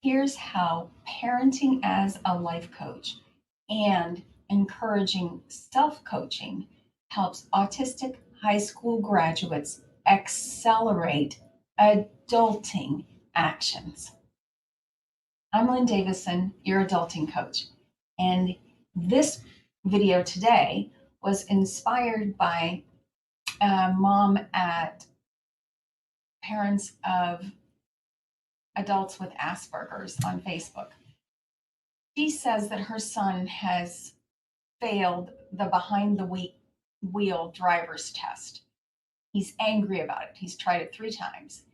Here's how parenting as a life coach and encouraging self coaching helps autistic high school graduates accelerate adulting actions. I'm Lynn Davison, your adulting coach. And this video today was inspired by a mom at parents of adults with Asperger's on Facebook. She says that her son has failed the behind the wheel driver's test. He's angry about it. He's tried it 3 times.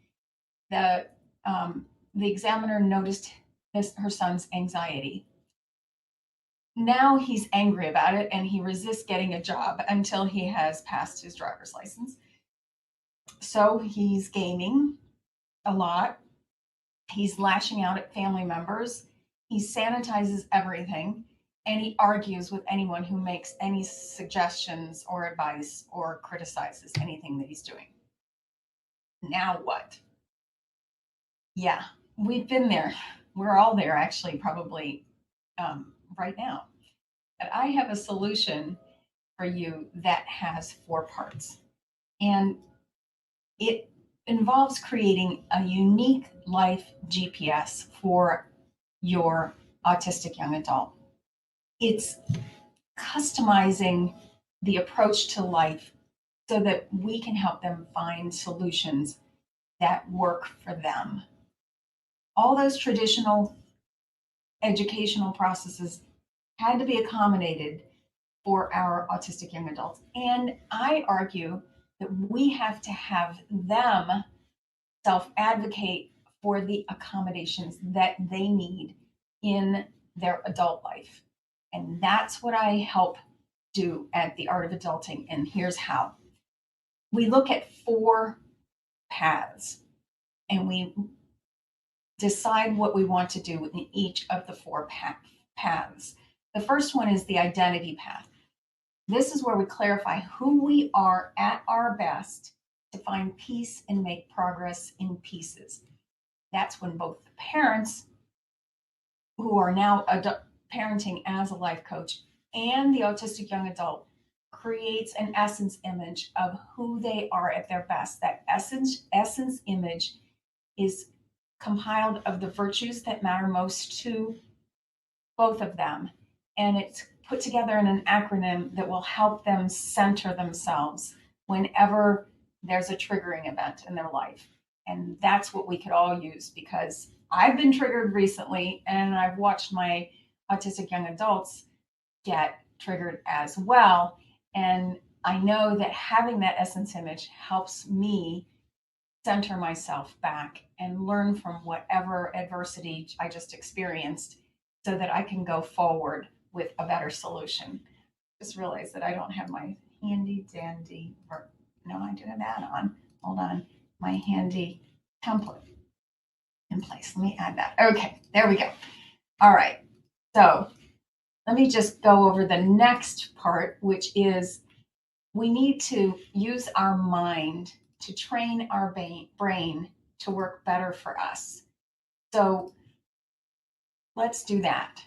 The the examiner noticed her son's anxiety. Now he's angry about it and he resists getting a job until he has passed his driver's license. So he's gaming a lot. He's lashing out at family members. He sanitizes everything and he argues with anyone who makes any suggestions or advice or criticizes anything that he's doing. Now what? Yeah, we've been there. We're all there, actually, probably right now. But I have a solution for you that has 4 parts. And it involves creating a unique life GPS for your autistic young adult. It's customizing the approach to life so that we can help them find solutions that work for them. All those traditional educational processes had to be accommodated for our autistic young adults. And I argue that we have to have them self advocate for the accommodations that they need in their adult life. And that's what I help do at the Art of Adulting. And here's how we look at 4 paths and we decide what we want to do in each of the 4 paths. The first one is the identity path. This is where we clarify who we are at our best to find peace and make progress in pieces. That's when both the parents, who are now parenting as a life coach, and the autistic young adult creates an essence image of who they are at their best. That essence image is compiled of the virtues that matter most to both of them. And it's put together in an acronym that will help them center themselves whenever there's a triggering event in their life. And that's what we could all use, because I've been triggered recently and I've watched my autistic young adults get triggered as well. And I know that having that essence image helps me center myself back and learn from whatever adversity I just experienced so that I can go forward with a better solution. Just realized that I don't have my handy dandy, or no, I do have that on. Hold on, my handy template in place. Let me add that. Okay, there we go. All right, so let me just go over the next part, which is we need to use our mind to train our brain to work better for us. So let's do that.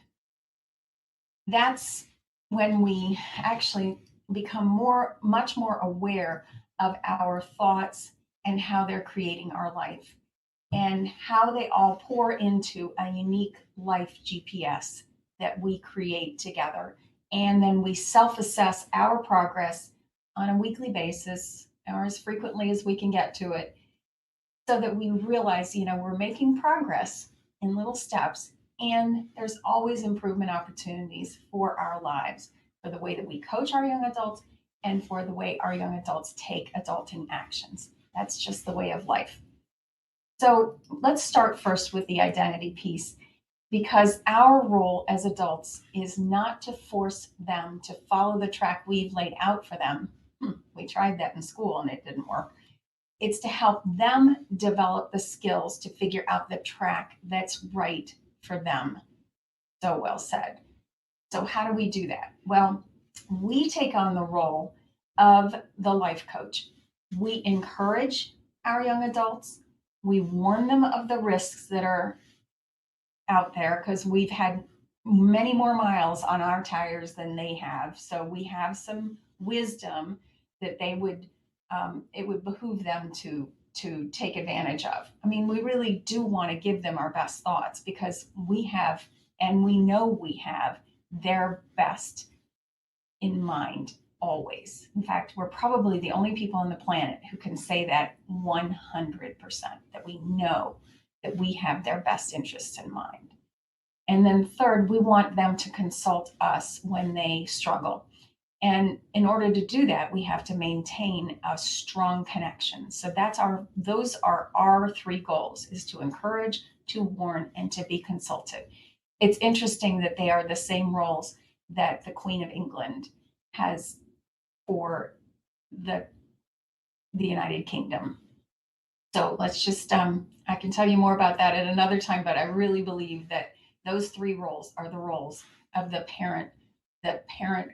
That's when we actually become much more aware of our thoughts and how they're creating our life and how they all pour into a unique life GPS that we create together. And then we self-assess our progress on a weekly basis or as frequently as we can get to it, so that we realize, we're making progress in little steps, and there's always improvement opportunities for our lives, for the way that we coach our young adults and for the way our young adults take adulting actions. That's just the way of life. So let's start first with the identity piece, because our role as adults is not to force them to follow the track we've laid out for them. We tried that in school and it didn't work. It's to help them develop the skills to figure out the track that's right for them. So well said. So how do we do that? Well, we take on the role of the life coach. We encourage our young adults. We warn them of the risks that are out there because we've had many more miles on our tires than they have. So we have some wisdom that they would, it would behoove them to take advantage of. I mean, we really do want to give them our best thoughts because we have, and we know we have their best in mind always. In fact, we're probably the only people on the planet who can say that 100%, that we know that we have their best interests in mind. And then third, we want them to consult us when they struggle. And in order to do that, we have to maintain a strong connection. So those are our three goals: is to encourage, to warn, and to be consulted. It's interesting that they are the same roles that the Queen of England has for the United Kingdom. So let's just I can tell you more about that at another time, but I really believe that those three roles are the roles of the parent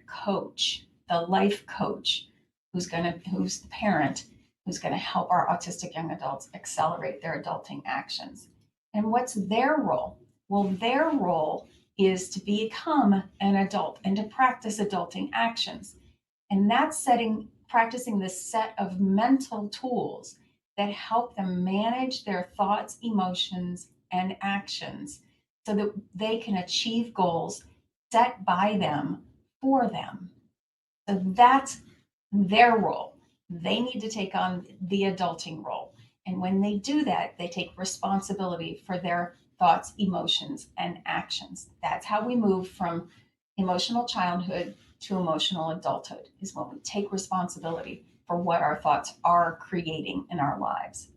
coach, the life coach, who's the parent who's going to help our autistic young adults accelerate their adulting actions. And what's their role? Well, their role is to become an adult and to practice adulting actions. And that's practicing this set of mental tools that help them manage their thoughts, emotions, and actions so that they can achieve goals set by them for them. So that's their role. They need to take on the adulting role. And when they do that, they take responsibility for their thoughts, emotions, and actions. That's how we move from emotional childhood to emotional adulthood, is when we take responsibility for what our thoughts are creating in our lives.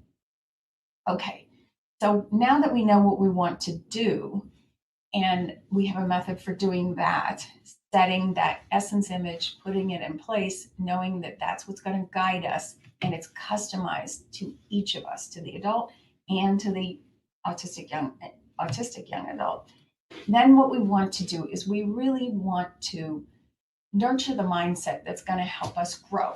Okay, so now that we know what we want to do, and we have a method for doing that, setting that essence image, putting it in place, knowing that that's what's going to guide us, and it's customized to each of us, to the adult and to the autistic young adult. Then what we want to do is we really want to nurture the mindset that's going to help us grow.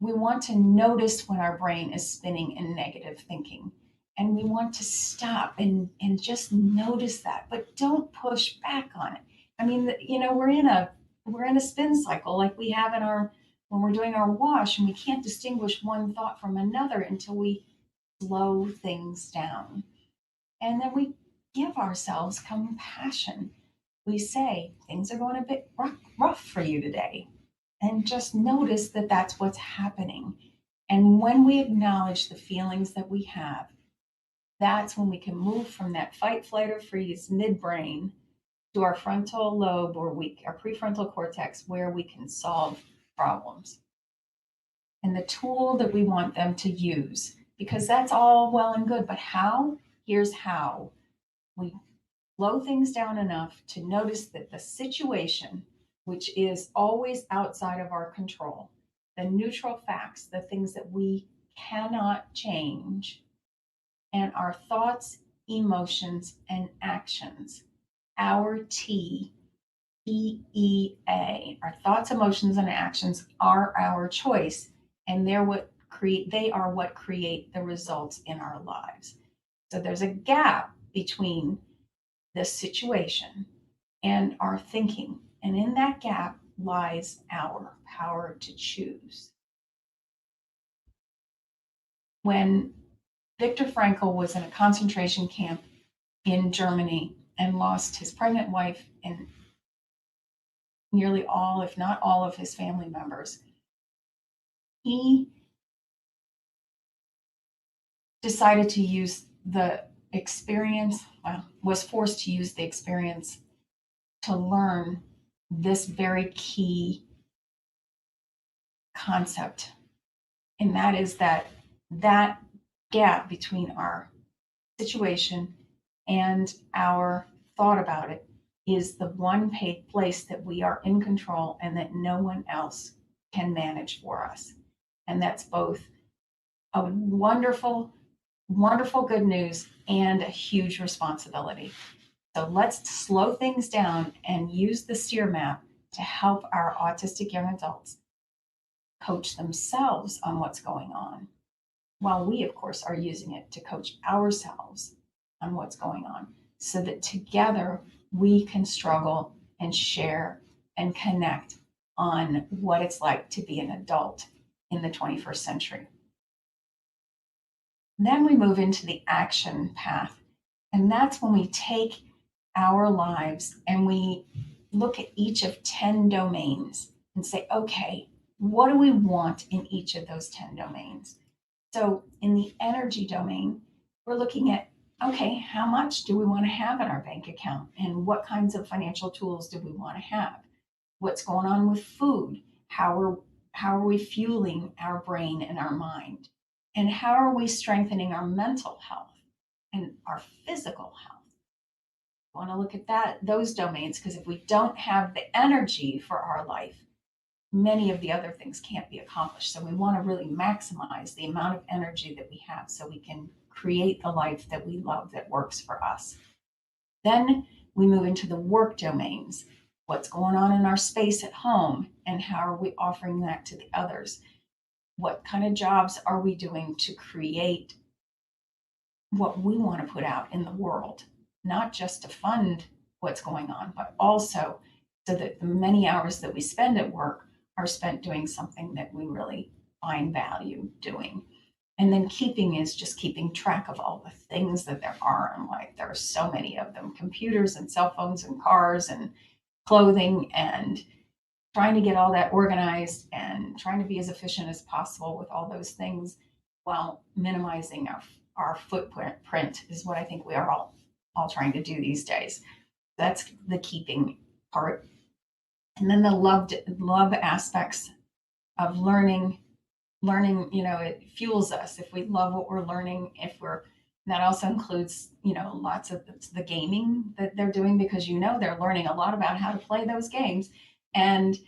We want to notice when our brain is spinning in negative thinking. And we want to stop and just notice that, but don't push back on it. I mean, we're in a spin cycle like we have when we're doing our wash, and we can't distinguish one thought from another until we slow things down. And then we give ourselves compassion. We say, things are going a bit rough for you today. And just notice that that's what's happening. And when we acknowledge the feelings that we have, that's when we can move from that fight, flight, or freeze midbrain to our frontal lobe or our prefrontal cortex, where we can solve problems. And the tool that we want them to use, because that's all well and good, but how? Here's how. We slow things down enough to notice that the situation, which is always outside of our control, the neutral facts, the things that we cannot change, and our thoughts, emotions, and actions, our TEEA, our thoughts, emotions, and actions are our choice, and they are what create the results in our lives. So there's a gap between the situation and our thinking, and in that gap lies our power to choose. When Viktor Frankl was in a concentration camp in Germany and lost his pregnant wife and nearly all, if not all, of his family members. He decided to use the experience, was forced to use the experience to learn this very key concept. And that is that gap between our situation and our thought about it is the one place that we are in control and that no one else can manage for us. And that's both a wonderful, wonderful good news and a huge responsibility. So let's slow things down and use the STEER map to help our autistic young adults coach themselves on what's going on, while we, of course, are using it to coach ourselves on what's going on. so that together we can struggle and share and connect on what it's like to be an adult in the 21st century. Then we move into the action path. And that's when we take our lives and we look at each of 10 domains and say, okay, what do we want in each of those 10 domains? So in the energy domain, we're looking at, okay, how much do we want to have in our bank account? And what kinds of financial tools do we want to have? What's going on with food? How are we fueling our brain and our mind? And how are we strengthening our mental health and our physical health? I want to look at those domains, because if we don't have the energy for our life, many of the other things can't be accomplished. So we want to really maximize the amount of energy that we have so we can create the life that we love that works for us. Then we move into the work domains. What's going on in our space at home and how are we offering that to the others? What kind of jobs are we doing to create what we want to put out in the world? Not just to fund what's going on, but also so that the many hours that we spend at work are spent doing something that we really find value doing. And then keeping is just keeping track of all the things that there are in life. There are so many of them: computers and cell phones and cars and clothing, and trying to get all that organized and trying to be as efficient as possible with all those things while minimizing our footprint is what I think we are all trying to do these days. That's the keeping part. And then the love aspects of learning, it fuels us if we love what we're learning. That also includes, lots of the gaming that they're doing, because they're learning a lot about how to play those games, and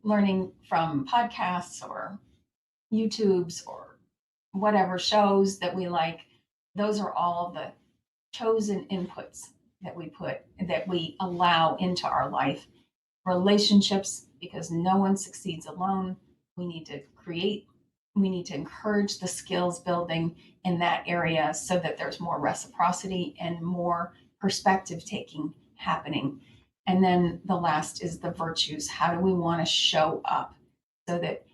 learning from podcasts or YouTubes or whatever shows that we like. Those are all the chosen inputs that we allow into our life. Relationships, because no one succeeds alone. We need to encourage the skills building in that area so that there's more reciprocity and more perspective taking happening. And then the last is the virtues. How do we want to show up so that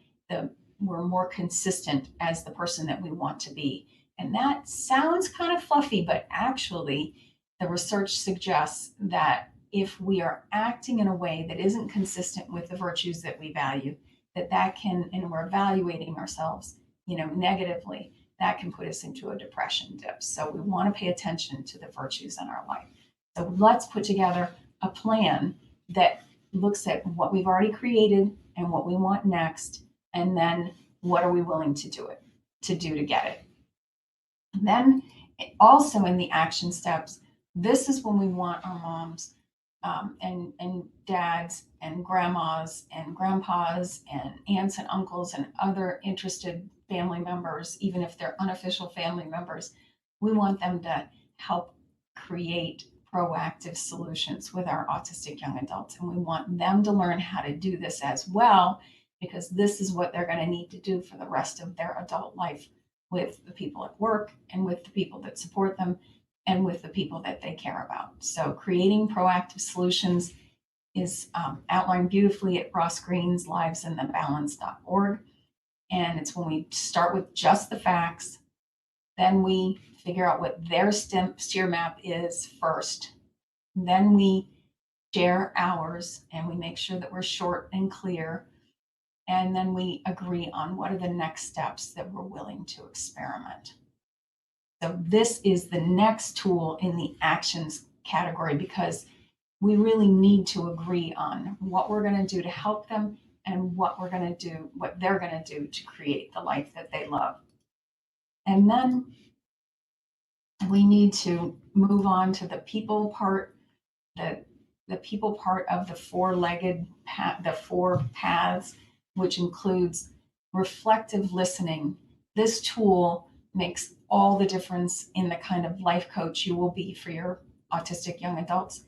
we're more consistent as the person that we want to be? And that sounds kind of fluffy, but actually the research suggests that if we are acting in a way that isn't consistent with the virtues that we value, and we're evaluating ourselves, negatively, that can put us into a depression dip. So we want to pay attention to the virtues in our life. So let's put together a plan that looks at what we've already created and what we want next, and then what are we willing to do to get it. And then also in the action steps, this is when we want our moms and dads and grandmas and grandpas and aunts and uncles and other interested family members, even if they're unofficial family members, we want them to help create proactive solutions with our autistic young adults. And we want them to learn how to do this as well, because this is what they're going to need to do for the rest of their adult life, with the people at work and with the people that support them and with the people that they care about. So creating proactive solutions is outlined beautifully at Ross Green's livesinthebalance.org. And it's when we start with just the facts, then we figure out what their steer map is first. Then we share ours and we make sure that we're short and clear. And then we agree on what are the next steps that we're willing to experiment. So this is the next tool in the actions category, because we really need to agree on what we're going to do to help them and what they're going to do to create the life that they love. And then we need to move on to the people part, the people part of the the four paths, which includes reflective listening. This tool makes all the difference in the kind of life coach you will be for your autistic young adults.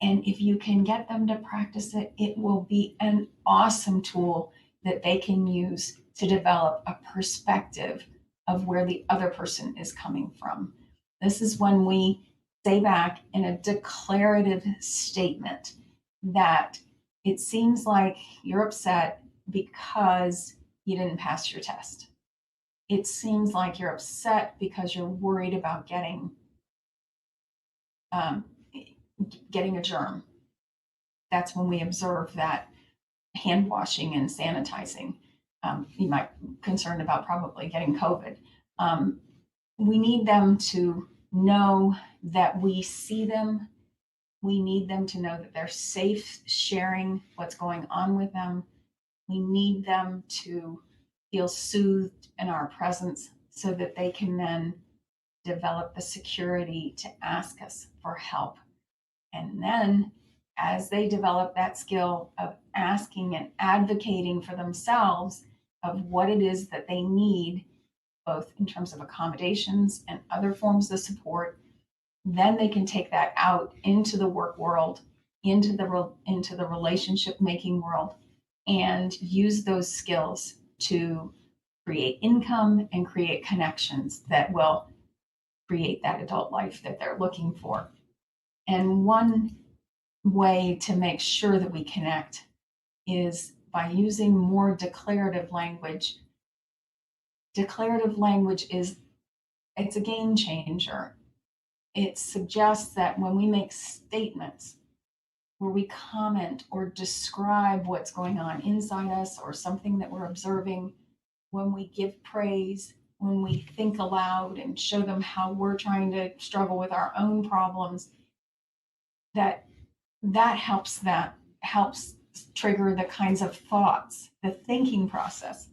And if you can get them to practice it, it will be an awesome tool that they can use to develop a perspective of where the other person is coming from. This is when we say back in a declarative statement that it seems like you're upset because you didn't pass your test. It seems like you're upset because you're worried about um, getting a germ. That's when we observe that hand washing and sanitizing. You might be concerned about probably getting COVID. Um, we need them to know that we see them. We need them to know that they're safe sharing what's going on with them. We need them to feel soothed in our presence so that they can then develop the security to ask us for help. And then, as they develop that skill of asking and advocating for themselves of what it is that they need, both in terms of accommodations and other forms of support, then they can take that out into the work world, into the relationship making world, and use those skills to create income and create connections that will create that adult life that they're looking for. And one way to make sure that we connect is by using more declarative language. Declarative language it's a game changer. It suggests that when we make statements where we comment or describe what's going on inside us or something that we're observing, when we give praise, when we think aloud and show them how we're trying to struggle with our own problems, that helps trigger the kinds of thoughts, the thinking process.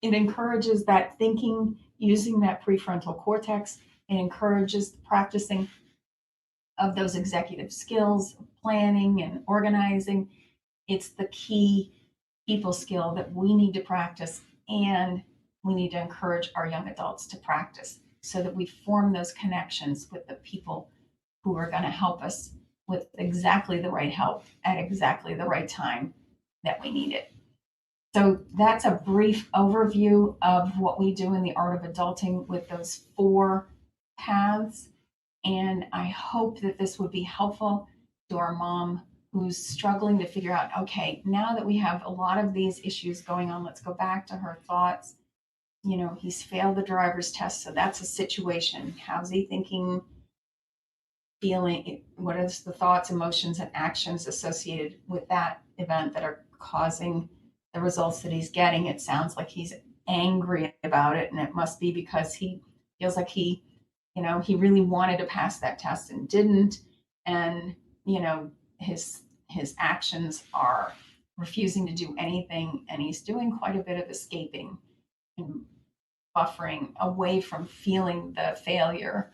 It encourages that thinking using that prefrontal cortex. It encourages the practicing of those executive skills, planning and organizing. It's the key people skill that we need to practice, and we need to encourage our young adults to practice so that we form those connections with the people who are going to help us with exactly the right help at exactly the right time that we need it. So that's a brief overview of what we do in the art of adulting with those 4 paths. And I hope that this would be helpful to our mom who's struggling to figure out, okay, now that we have a lot of these issues going on, let's go back to her thoughts. He's failed the driver's test, so that's a situation. How's he thinking, feeling? What are the thoughts, emotions, and actions associated with that event that are causing the results that he's getting? It sounds like he's angry about it, and it must be because he feels like he really wanted to pass that test and didn't. And, his actions are refusing to do anything. And he's doing quite a bit of escaping and buffering away from feeling the failure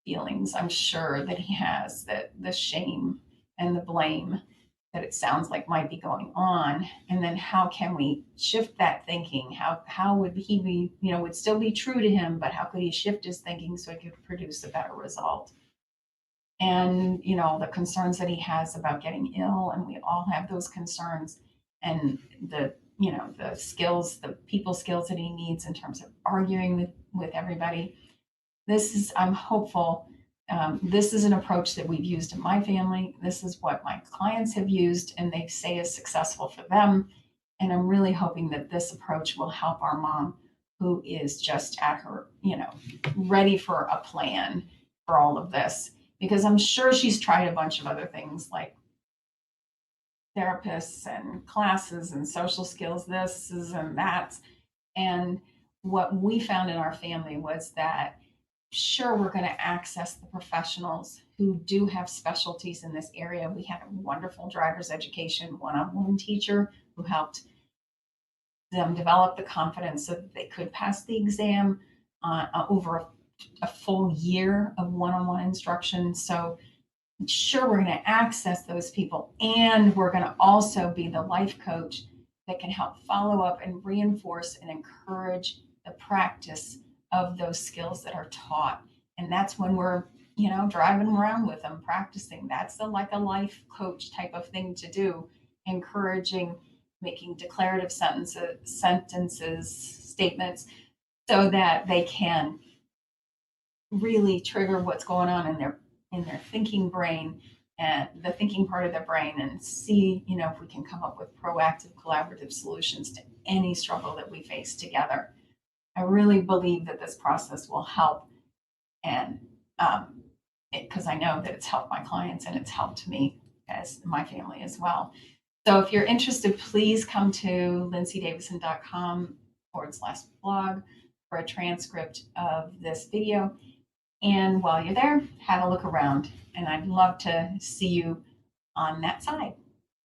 feelings, I'm sure, that he has, that the shame and the blame that it sounds like might be going on. And then how can we shift that thinking? How would he be, would still be true to him, but how could he shift his thinking so he could produce a better result? And, the concerns that he has about getting ill, and we all have those concerns, and the skills, the people skills that he needs in terms of arguing with everybody. I'm hopeful. This is an approach that we've used in my family. This is what my clients have used, and they say is successful for them. And I'm really hoping that this approach will help our mom, who is just at her, ready for a plan for all of this. Because I'm sure she's tried a bunch of other things like therapists and classes and social skills, this and that. And what we found in our family was that, sure, we're going to access the professionals who do have specialties in this area. We had a wonderful driver's education one-on-one teacher who helped them develop the confidence so that they could pass the exam over a full year of one-on-one instruction. So sure, we're going to access those people, and we're going to also be the life coach that can help follow up and reinforce and encourage the practice of those skills that are taught. And that's when we're, driving around with them, practicing. That's like a life coach type of thing to do, encouraging, making declarative sentences, statements, so that they can really trigger what's going on in in their thinking brain and the thinking part of their brain and see, if we can come up with proactive, collaborative solutions to any struggle that we face together. I really believe that this process will help, and because I know that it's helped my clients and it's helped me as my family as well. So if you're interested, please come to lindsaydavison.com/blog for a transcript of this video. And while you're there, have a look around. And I'd love to see you on that side.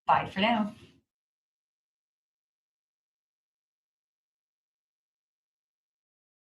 Bye for now.